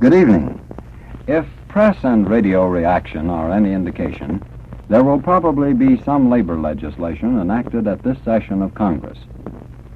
Good evening. If press and radio reaction are any indication, there will probably be some labor legislation enacted at this session of Congress.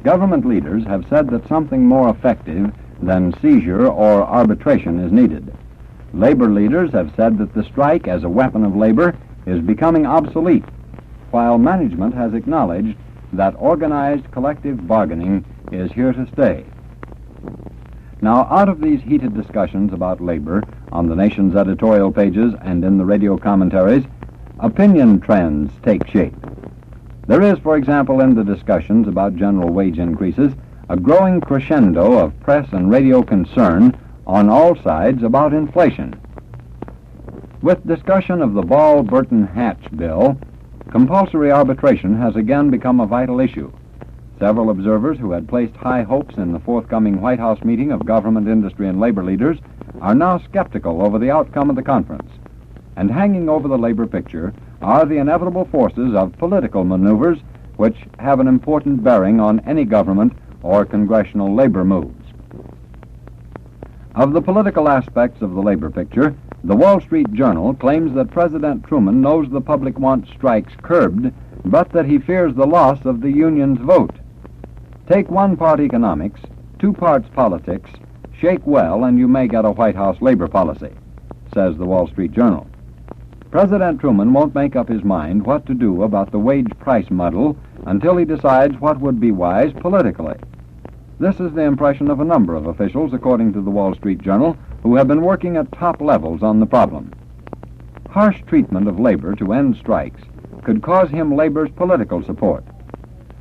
Government leaders have said that something more effective than seizure or arbitration is needed. Labor leaders have said that the strike as a weapon of labor is becoming obsolete, while management has acknowledged that organized collective bargaining is here to stay. Now, out of these heated discussions about labor on the nation's editorial pages and in the radio commentaries, opinion trends take shape. There is, for example, in the discussions about general wage increases, a growing crescendo of press and radio concern on all sides about inflation. With discussion of the Ball-Burton-Hatch bill, compulsory arbitration has again become a vital issue. Several observers who had placed high hopes in the forthcoming White House meeting of government, industry, and labor leaders are now skeptical over the outcome of the conference. And hanging over the labor picture are the inevitable forces of political maneuvers which have an important bearing on any government or congressional labor moves. Of the political aspects of the labor picture, the Wall Street Journal claims that President Truman knows the public wants strikes curbed, but that he fears the loss of the union's vote. Take one part economics, two parts politics, shake well, and you may get a White House labor policy, says the Wall Street Journal. President Truman won't make up his mind what to do about the wage-price muddle until he decides what would be wise politically. This is the impression of a number of officials, according to the Wall Street Journal, who have been working at top levels on the problem. Harsh treatment of labor to end strikes could cause him labor's political support.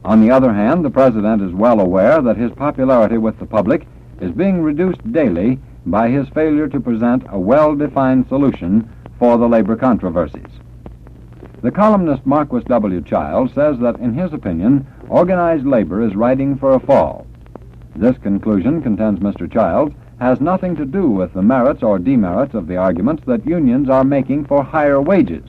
On the other hand, the president is well aware that his popularity with the public is being reduced daily by his failure to present a well-defined solution for the labor controversies. The columnist Marquis W. Childs says that, in his opinion, organized labor is riding for a fall. This conclusion, contends Mr. Childs, has nothing to do with the merits or demerits of the arguments that unions are making for higher wages.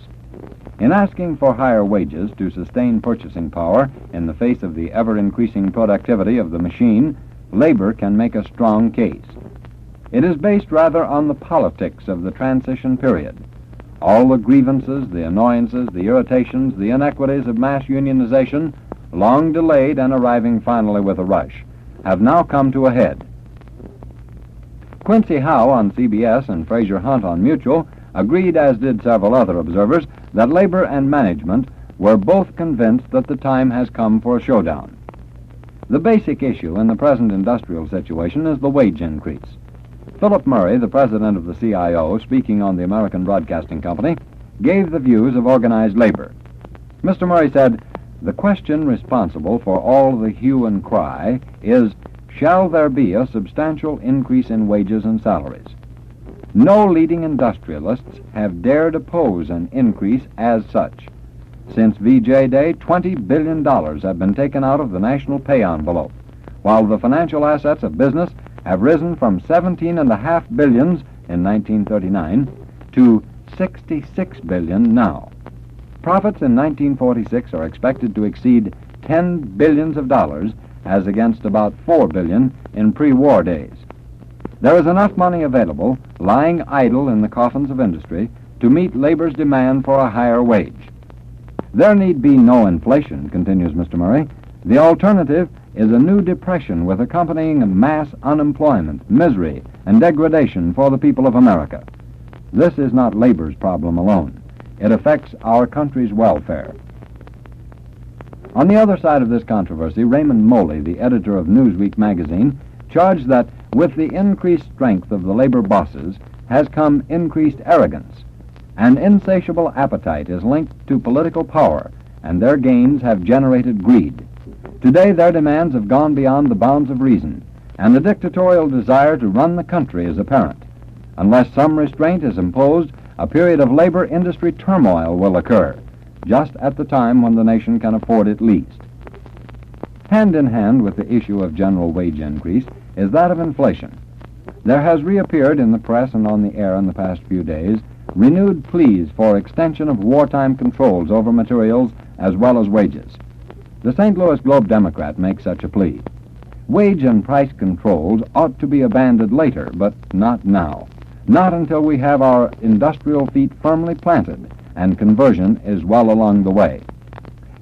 In asking for higher wages to sustain purchasing power in the face of the ever-increasing productivity of the machine, labor can make a strong case. It is based rather on the politics of the transition period. All the grievances, the annoyances, the irritations, the inequities of mass unionization, long delayed and arriving finally with a rush, have now come to a head. Quincy Howe on CBS and Fraser Hunt on Mutual agreed, as did several other observers, that labor and management were both convinced that the time has come for a showdown. The basic issue in the present industrial situation is the wage increase. Philip Murray, the president of the CIO, speaking on the American Broadcasting Company, gave the views of organized labor. Mr. Murray said, "The question responsible for all the hue and cry is, shall there be a substantial increase in wages and salaries? No leading industrialists have dared oppose an increase as such. Since VJ Day, $20 billion have been taken out of the national pay envelope, while the financial assets of business have risen from $17.5 billion in 1939 to $66 billion now. Profits in 1946 are expected to exceed $10 billion as against about $4 billion in pre-war days. There is enough money available, lying idle in the coffins of industry, to meet labor's demand for a higher wage. There need be no inflation," continues Mr. Murray. "The alternative is a new depression with accompanying mass unemployment, misery, and degradation for the people of America. This is not labor's problem alone. It affects our country's welfare." On the other side of this controversy, Raymond Moley, the editor of Newsweek magazine, charged that with the increased strength of the labor bosses has come increased arrogance. An insatiable appetite is linked to political power, and their gains have generated greed. Today their demands have gone beyond the bounds of reason, and the dictatorial desire to run the country is apparent. Unless some restraint is imposed, a period of labor-industry turmoil will occur, just at the time when the nation can afford it least. Hand in hand with the issue of general wage increase is that of inflation. There has reappeared in the press and on the air in the past few days renewed pleas for extension of wartime controls over materials as well as wages. The St. Louis Globe-Democrat makes such a plea. Wage and price controls ought to be abandoned later, but not now. not until we have our industrial feet firmly planted and conversion is well along the way.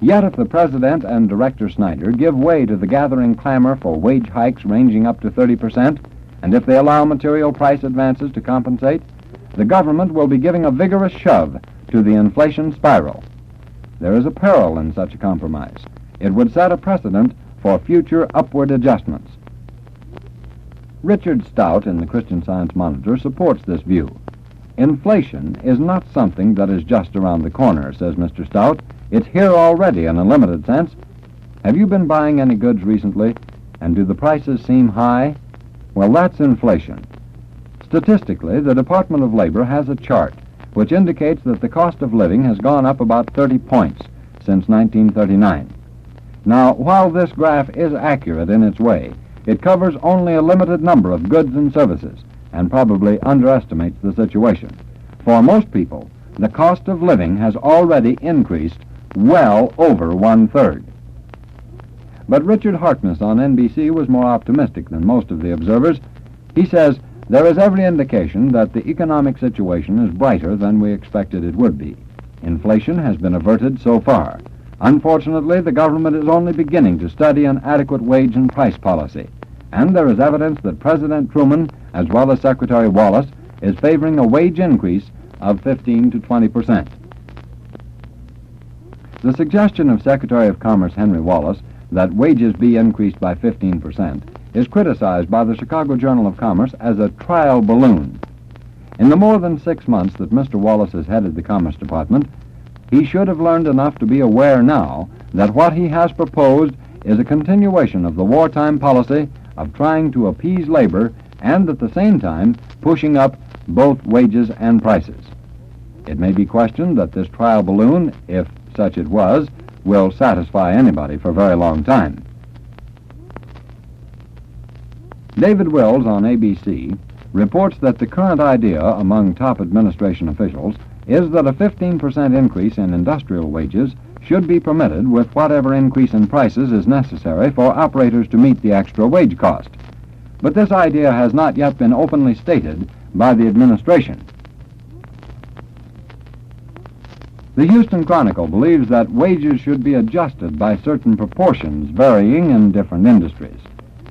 Yet if the President and Director Snyder give way to the gathering clamor for wage hikes ranging up to 30%, and if they allow material price advances to compensate, the government will be giving a vigorous shove to the inflation spiral. There is a peril in such a compromise. It would set a precedent for future upward adjustments. Richard Stout in the Christian Science Monitor supports this view. Inflation is not something that is just around the corner, says Mr. Stout. It's here already in a limited sense. Have you been buying any goods recently? And do the prices seem high? Well, that's inflation. Statistically, the Department of Labor has a chart which indicates that the cost of living has gone up about 30 points since 1939. Now, while this graph is accurate in its way, it covers only a limited number of goods and services and probably underestimates the situation. For most people, the cost of living has already increased well over 1/3. But Richard Harkness on NBC was more optimistic than most of the observers. He says, there is every indication that the economic situation is brighter than we expected it would be. Inflation has been averted so far. Unfortunately, the government is only beginning to study an adequate wage and price policy, and there is evidence that President Truman, as well as Secretary Wallace, is favoring a wage increase of 15 to 20%. The suggestion of Secretary of Commerce Henry Wallace that wages be increased by 15% is criticized by the Chicago Journal of Commerce as a trial balloon. In the more than 6 months that Mr. Wallace has headed the Commerce Department, he should have learned enough to be aware now that what he has proposed is a continuation of the wartime policy of trying to appease labor and at the same time pushing up both wages and prices. It may be questioned that this trial balloon, if such it was, will satisfy anybody for a very long time. David Wills on ABC reports that the current idea among top administration officials is that a 15% increase in industrial wages should be permitted with whatever increase in prices is necessary for operators to meet the extra wage cost. But this idea has not yet been openly stated by the administration. The Houston Chronicle believes that wages should be adjusted by certain proportions varying in different industries.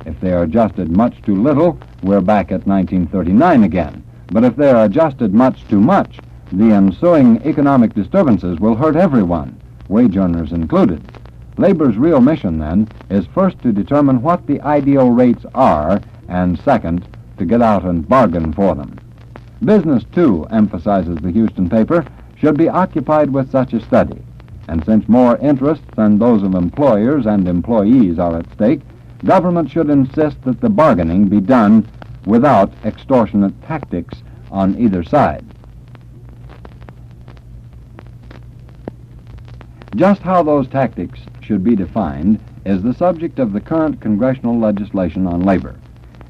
If they are adjusted much too little, we're back at 1939 again. But if they are adjusted much too much, the ensuing economic disturbances will hurt everyone, wage earners included. Labor's real mission, then, is first to determine what the ideal rates are, and second, to get out and bargain for them. Business, too, emphasizes the Houston paper, should be occupied with such a study. And since more interests than those of employers and employees are at stake, government should insist that the bargaining be done without extortionate tactics on either side. Just how those tactics should be defined is the subject of the current congressional legislation on labor.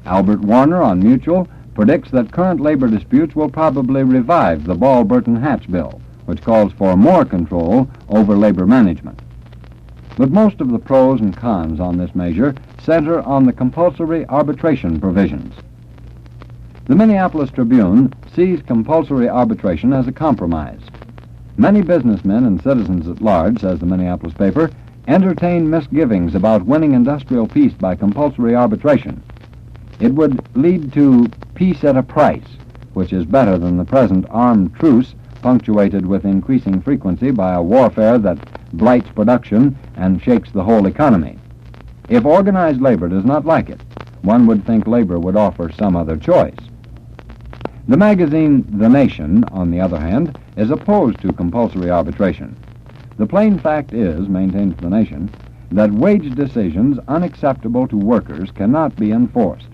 Albert Warner on Mutual predicts that current labor disputes will probably revive the Ball-Burton-Hatch bill, which calls for more control over labor management. But most of the pros and cons on this measure center on the compulsory arbitration provisions. The Minneapolis Tribune sees compulsory arbitration as a compromise. Many businessmen and citizens at large, says the Minneapolis paper, entertain misgivings about winning industrial peace by compulsory arbitration. It would lead to peace at a price, which is better than the present armed truce punctuated with increasing frequency by a warfare that blights production and shakes the whole economy. If organized labor does not like it, one would think labor would offer some other choice. The magazine The Nation, on the other hand, is opposed to compulsory arbitration. The plain fact is, maintains The Nation, that wage decisions unacceptable to workers cannot be enforced.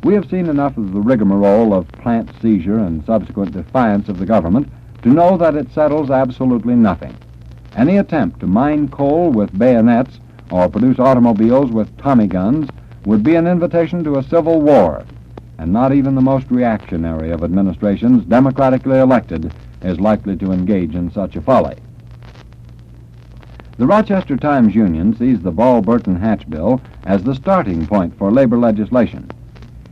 We have seen enough of the rigmarole of plant seizure and subsequent defiance of the government to know that it settles absolutely nothing. Any attempt to mine coal with bayonets or produce automobiles with Tommy guns would be an invitation to a civil war, and not even the most reactionary of administrations, democratically elected, is likely to engage in such a folly. The Rochester Times-Union sees the Ball-Burton-Hatch bill as the starting point for labor legislation.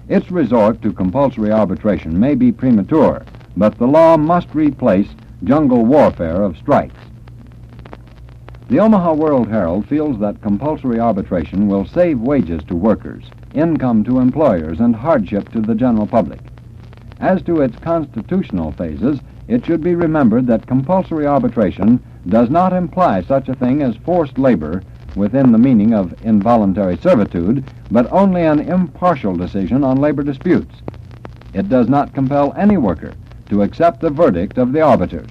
Its resort to compulsory arbitration may be premature, but the law must replace jungle warfare of strikes. The Omaha World-Herald feels that compulsory arbitration will save wages to workers, income to employers, and hardship to the general public. As to its constitutional phases, it should be remembered that compulsory arbitration does not imply such a thing as forced labor within the meaning of involuntary servitude, but only an impartial decision on labor disputes. It does not compel any worker to accept the verdict of the arbiters.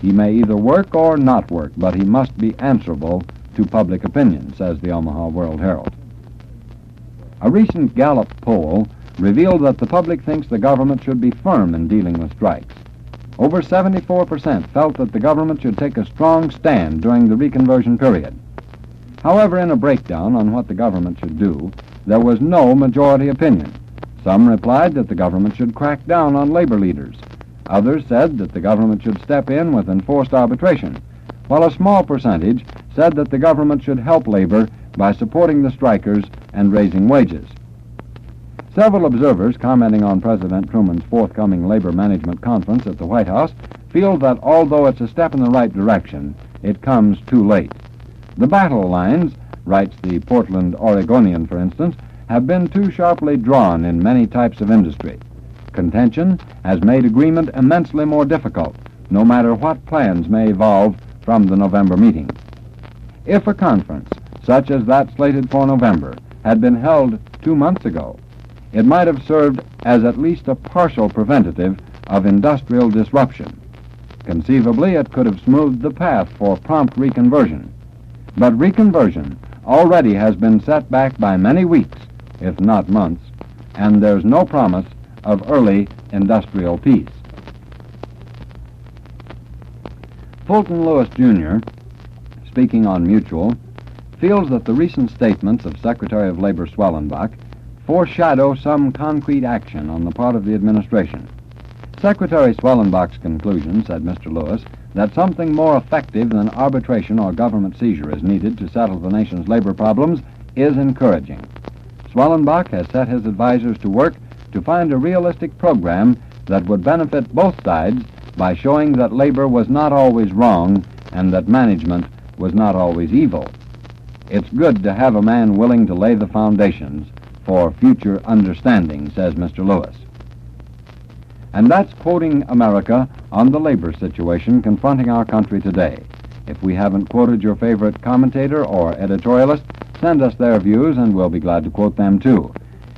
He may either work or not work, but he must be answerable to public opinion, says the Omaha World-Herald. A recent Gallup poll revealed that the public thinks the government should be firm in dealing with strikes. Over 74% felt that the government should take a strong stand during the reconversion period. However, in a breakdown on what the government should do, there was no majority opinion. Some replied that the government should crack down on labor leaders. Others said that the government should step in with enforced arbitration, while a small percentage said that the government should help labor by supporting the strikers and raising wages. Several observers commenting on President Truman's forthcoming labor management conference at the White House feel that although it's a step in the right direction, it comes too late. The battle lines, writes the Portland Oregonian, for instance, have been too sharply drawn in many types of industry. Contention has made agreement immensely more difficult, no matter what plans may evolve from the November meeting. If a conference, such as that slated for November, had been held 2 months ago, it might have served as at least a partial preventative of industrial disruption. Conceivably, it could have smoothed the path for prompt reconversion. But reconversion already has been set back by many weeks, if not months, and there's no promise of early industrial peace. Fulton Lewis, Jr., speaking on Mutual, feels that the recent statements of Secretary of Labor Swellenbach foreshadow some concrete action on the part of the administration. Secretary Swellenbach's conclusion, said Mr. Lewis, that something more effective than arbitration or government seizure is needed to settle the nation's labor problems is encouraging. Swellenbach has set his advisors to work to find a realistic program that would benefit both sides by showing that labor was not always wrong and that management was not always evil. It's good to have a man willing to lay the foundations for future understanding, says Mr. Lewis. And that's quoting America on the labor situation confronting our country today. If we haven't quoted your favorite commentator or editorialist, send us their views and we'll be glad to quote them too.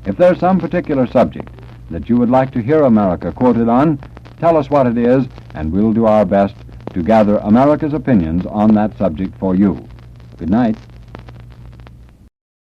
If there's some particular subject that you would like to hear America quoted on, tell us what it is and we'll do our best to gather America's opinions on that subject for you. Good night.